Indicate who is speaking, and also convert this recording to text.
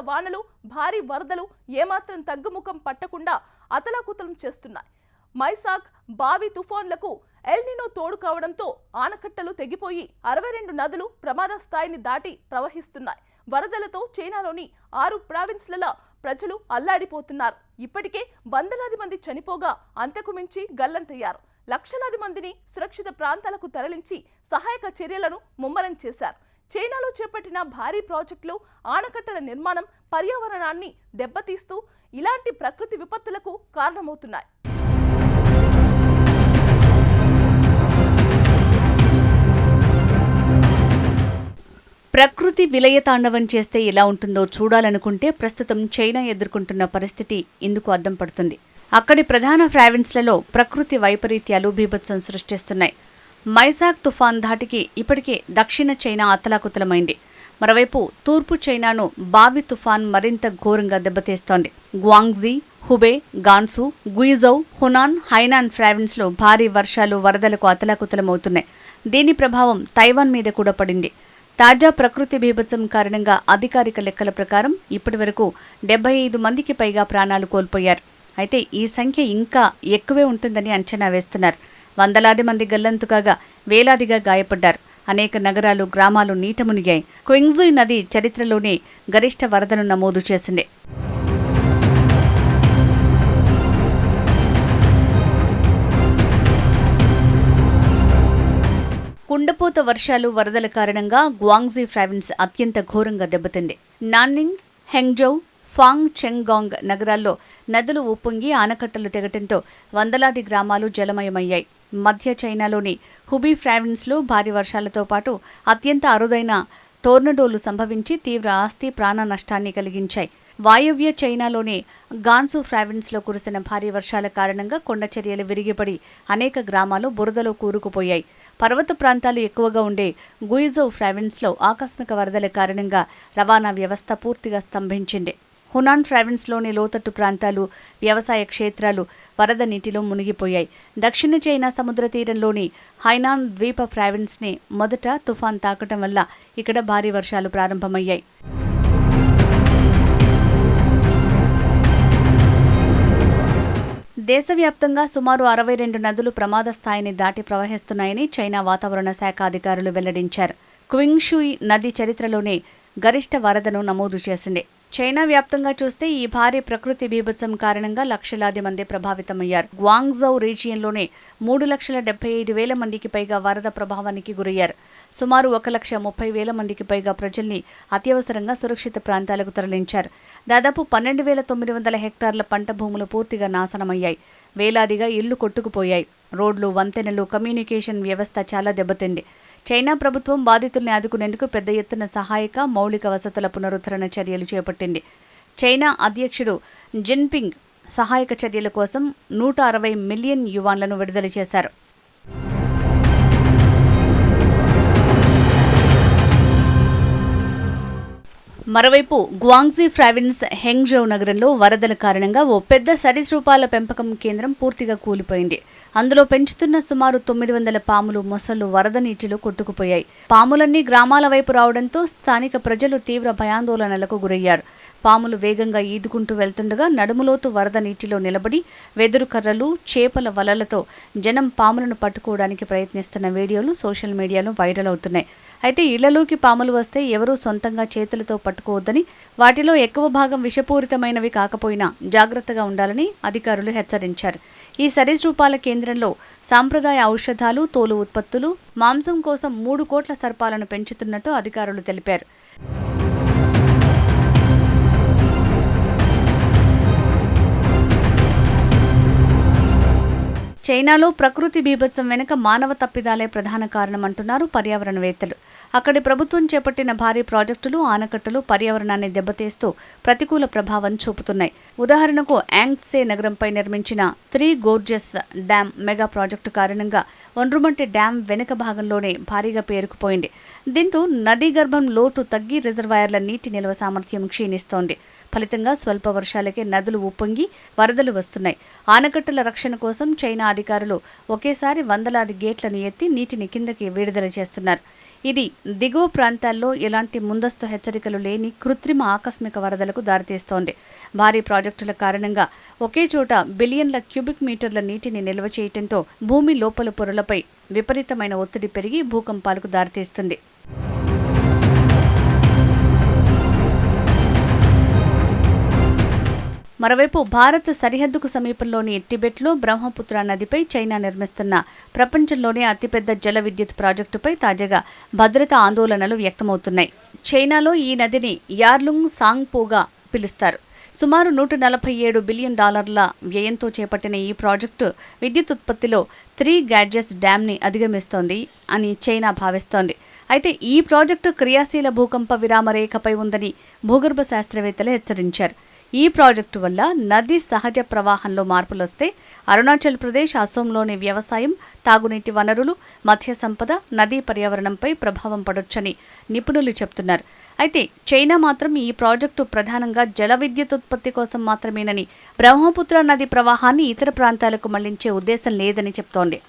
Speaker 1: వానలు, భారీ వరదలు ఏమాత్రం తగ్గుముఖం పట్టకుండా అతలాకుతలం చేస్తున్నాయి. మైసాక్, బావి తుఫాన్లకు ఎల్నినో తోడు కావడంతో ఆనకట్టలు తెగిపోయి 62 నదులు ప్రమాద స్థాయిని దాటి ప్రవహిస్తున్నాయి. వరదలతో చైనాలోని 6 ప్రావిన్స్ల ప్రజలు అల్లాడిపోతున్నారు. ఇప్పటికే వందలాది మంది చనిపోగా అంతకు మించి గల్లంతయ్యారు. లక్షలాది మందిని సురక్షిత ప్రాంతాలకు తరలించి సహాయక చర్యలను ముమ్మరం చేశారు. చైనాలో చేపట్టిన భారీ ప్రాజెక్టులు, ఆనకట్టల నిర్మాణం పర్యావరణాన్ని దెబ్బతీస్తూ ఇలాంటి ప్రకృతి విపత్తులకు కారణమవుతున్నాయి.
Speaker 2: ప్రకృతి విలయతాండవం చేస్తే ఎలా ఉంటుందో చూడాలనుకుంటే ప్రస్తుతం చైనా ఎదుర్కొంటున్న పరిస్థితి ఇందుకు అద్దం పడుతుంది. అక్కడి ప్రధాన ప్రావిన్స్లలో ప్రకృతి వైపరీత్యాలు బీభత్సం సృష్టిస్తున్నాయి. మైసాక్ తుఫాన్ ధాటికి ఇప్పటికే దక్షిణ చైనా అతలాకుతలమైంది. మరోవైపు తూర్పు చైనాను బావి తుఫాన్ మరింత ఘోరంగా దెబ్బతీస్తోంది. Guangxi, Hubei, Gansu, Guizhou, Hunan, Hainan ప్రావిన్స్లో భారీ వర్షాలు, వరదలకు అతలాకుతలమవుతున్నాయి. దీని ప్రభావం తైవాన్ మీద కూడా పడింది. తాజా ప్రకృతి బీభత్సం కారణంగా అధికారిక లెక్కల ప్రకారం ఇప్పటివరకు 75 మందికి పైగా ప్రాణాలు కోల్పోయారు. అయితే ఈ సంఖ్య ఇంకా ఎక్కువే ఉంటుందని అంచనా వేస్తున్నారు. వందలాది మంది గల్లంతు కాగా వేలాదిగా గాయపడ్డారు. అనేక నగరాలు, గ్రామాలు నీట మునిగాయి. క్వింగ్జుయ్ నది చరిత్రలోనే గరిష్ట వరదను నమోదు చేసింది. కుండపోత వర్షాలు, వరదల కారణంగా గ్వాంగ్జీ ప్రావిన్స్ అత్యంత ఘోరంగా దెబ్బతింది. నాన్నింగ్, హెంగ్జౌ, ఫాంగ్ చెంగాంగ్ నగరాల్లో నదులు ఉప్పొంగి ఆనకట్టలు తెగటంతో వందలాది గ్రామాలు జలమయమయ్యాయి. మధ్య చైనాలోని హుబీ ప్రావిన్స్లో భారీ వర్షాలతో పాటు అత్యంత అరుదైన టోర్నడోలు సంభవించి తీవ్ర ఆస్తి, ప్రాణ నష్టాన్ని కలిగించాయి. వాయువ్య చైనాలోని గాన్సు ప్రావిన్స్లో కురిసిన భారీ వర్షాల కారణంగా కొండచర్యలు విరిగిపడి అనేక గ్రామాలు బురదలో కూరుకుపోయాయి. పర్వత ప్రాంతాలు ఎక్కువగా ఉండే గుయిజౌ ప్రావిన్స్లో ఆకస్మిక వరదల కారణంగా రవాణా వ్యవస్థ పూర్తిగా స్తంభించింది. హునాన్ ప్రావిన్స్లోని లోతట్టు ప్రాంతాలు, వ్యవసాయ క్షేత్రాలు వరద నీటిలో మునిగిపోయాయి. దక్షిణ చైనా సముద్ర తీరంలోని హైనాన్ ద్వీప ప్రావిన్స్ని మొదట తుఫాన్ తాకటం వల్ల ఇక్కడ భారీ వర్షాలు ప్రారంభమయ్యాయి. దేశవ్యాప్తంగా సుమారు 62 నదులు ప్రమాద స్థాయిని దాటి ప్రవహిస్తున్నాయని చైనా వాతావరణ శాఖ అధికారులు వెల్లడించారు. క్వింగ్షుయ్ నది చరిత్రలోనే గరిష్ట వరదను నమోదు చేసింది. చైనా వ్యాప్తంగా చూస్తే ఈ భారీ ప్రకృతి బీభత్సం కారణంగా లక్షలాది మంది ప్రభావితమయ్యారు. గ్వాంగ్జౌ రీజియన్లోనే 3,75,000 మందికి పైగా వరద ప్రభావానికి గురయ్యారు. సుమారు 1,30,000 మందికి పైగా ప్రజల్ని అత్యవసరంగా సురక్షిత ప్రాంతాలకు తరలించారు. దాదాపు 12,900 హెక్టార్ల పంట భూములు పూర్తిగా నాశనమయ్యాయి. వేలాదిగా ఇళ్లు కొట్టుకుపోయాయి. రోడ్లు, వంతెనలు, కమ్యూనికేషన్ వ్యవస్థ చాలా దెబ్బతింది. చైనా ప్రభుత్వం బాధితుల్ని ఆదుకునేందుకు పెద్ద ఎత్తున సహాయక, మౌలిక వసతుల పునరుద్ధరణ చర్యలు చేపట్టింది. చైనా అధ్యక్షుడు జిన్పింగ్ సహాయక చర్యల కోసం 160 మిలియన్ యువాన్లను విడుదల చేశారు. మరోవైపు గ్వాంగ్జీ ప్రావిన్స్ హెంగ్జౌ నగరంలో వరదల కారణంగా ఓ పెద్ద సరీసృపాల పెంపకం కేంద్రం పూర్తిగా కూలిపోయింది. అందులో పెంచుతున్న సుమారు 900 పాములు, మొసళ్లు వరద నీటిలో కొట్టుకుపోయాయి. పాములన్నీ గ్రామాల వైపు రావడంతో స్థానిక ప్రజలు తీవ్ర భయాందోళనలకు గురయ్యారు. పాములు వేగంగా ఈదుకుంటూ వెళ్తుండగా నడుములోతు వరద నీటిలో నిలబడి వెదురు కర్రలు, చేపల వలలతో జనం పాములను పట్టుకోవడానికి ప్రయత్నిస్తున్న వీడియోలు సోషల్ మీడియాలో వైరల్ అవుతున్నాయి. అయితే ఇళ్లలోకి పాములు వస్తే ఎవరూ సొంతంగా చేతులతో పట్టుకోవద్దని, వాటిలో ఎక్కువ భాగం విషపూరితమైనవి కాకపోయినా జాగ్రత్తగా ఉండాలని అధికారులు హెచ్చరించారు. ఈ సరీసృపాల కేంద్రంలో సాంప్రదాయ ఔషధాలు, తోలు ఉత్పత్తులు, మాంసం కోసం 3 కోట్ల సర్పాలను పెంచుతున్నట్టు అధికారులు తెలిపారు. చైనాలో ప్రకృతి బీభత్సం వెనుక మానవ తప్పిదాలే ప్రధాన కారణమంటున్నారు పర్యావరణవేత్తలు. అక్కడి ప్రభుత్వం చేపట్టిన భారీ ప్రాజెక్టులు, ఆనకట్టలు పర్యావరణాన్ని దెబ్బతీస్తూ ప్రతికూల ప్రభావం చూపుతున్నాయి. ఉదాహరణకు యాంగ్సే నగరంపై నిర్మించిన 3 గోర్జెస్ డ్యామ్ మెగా ప్రాజెక్టు కారణంగా ఒండ్రుమట్టి డ్యామ్ వెనుక భాగంలోనే భారీగా పేరుకుపోయింది. దీంతో నదీ గర్భం లోతు తగ్గి రిజర్వాయర్ల నీటి నిల్వ సామర్థ్యం క్షీణిస్తోంది. ఫలితంగా స్వల్ప వర్షాలకే నదులు ఉప్పొంగి వరదలు వస్తున్నాయి. ఆనకట్టల రక్షణ కోసం చైనా అధికారులు ఒకేసారి వందలాది గేట్లను ఎత్తి నీటిని కిందకి విడుదల చేస్తున్నారు. ఇది దిగువ ప్రాంతాల్లో ఎలాంటి ముందస్తు హెచ్చరికలు లేని కృత్రిమ ఆకస్మిక వరదలకు దారితీస్తోంది. భారీ ప్రాజెక్టుల కారణంగా ఒకే చోట బిలియన్ల క్యూబిక్ మీటర్ల నీటిని నిల్వ చేయడంతో భూమి లోపల పొరలపై విపరీతమైన ఒత్తిడి పెరిగి భూకంపాలకు దారితీస్తుంది. మరోవైపు భారత్ సరిహద్దుకు సమీపంలోని టిబెట్లో బ్రహ్మపుత్ర నదిపై చైనా నిర్మిస్తున్న ప్రపంచంలోనే అతిపెద్ద జల విద్యుత్ ప్రాజెక్టుపై తాజాగా భద్రతా ఆందోళనలు వ్యక్తమవుతున్నాయి. చైనాలో ఈ నదిని యార్లుంగ్ సాంగ్పోగా పిలుస్తారు. సుమారు $147 బిలియన్ వ్యయంతో చేపట్టిన ఈ ప్రాజెక్టు విద్యుత్ ఉత్పత్తిలో 3 గ్యాడ్జెస్ డ్యామ్ని అధిగమిస్తోంది అని చైనా భావిస్తోంది. అయితే ఈ ప్రాజెక్టు క్రియాశీల భూకంప విరామ రేఖపై ఉందని భూగర్భ శాస్త్రవేత్తలు హెచ్చరించారు. ఈ ప్రాజెక్టు వల్ల నది సహజ ప్రవాహంలో మార్పులొస్తే అరుణాచల్ ప్రదేశ్, అసోంలోని వ్యవసాయం, తాగునీటి వనరులు, మత్స్య సంపద, నదీ పర్యావరణంపై ప్రభావం పడొచ్చని నిపుణులు చెబుతున్నారు. అయితే చైనా మాత్రం ఈ ప్రాజెక్టు ప్రధానంగా జల విద్యుత్ ఉత్పత్తి కోసం మాత్రమేనని, బ్రహ్మపుత్ర నది ప్రవాహాన్ని ఇతర ప్రాంతాలకు మళ్లించే ఉద్దేశం లేదని చెబుతోంది.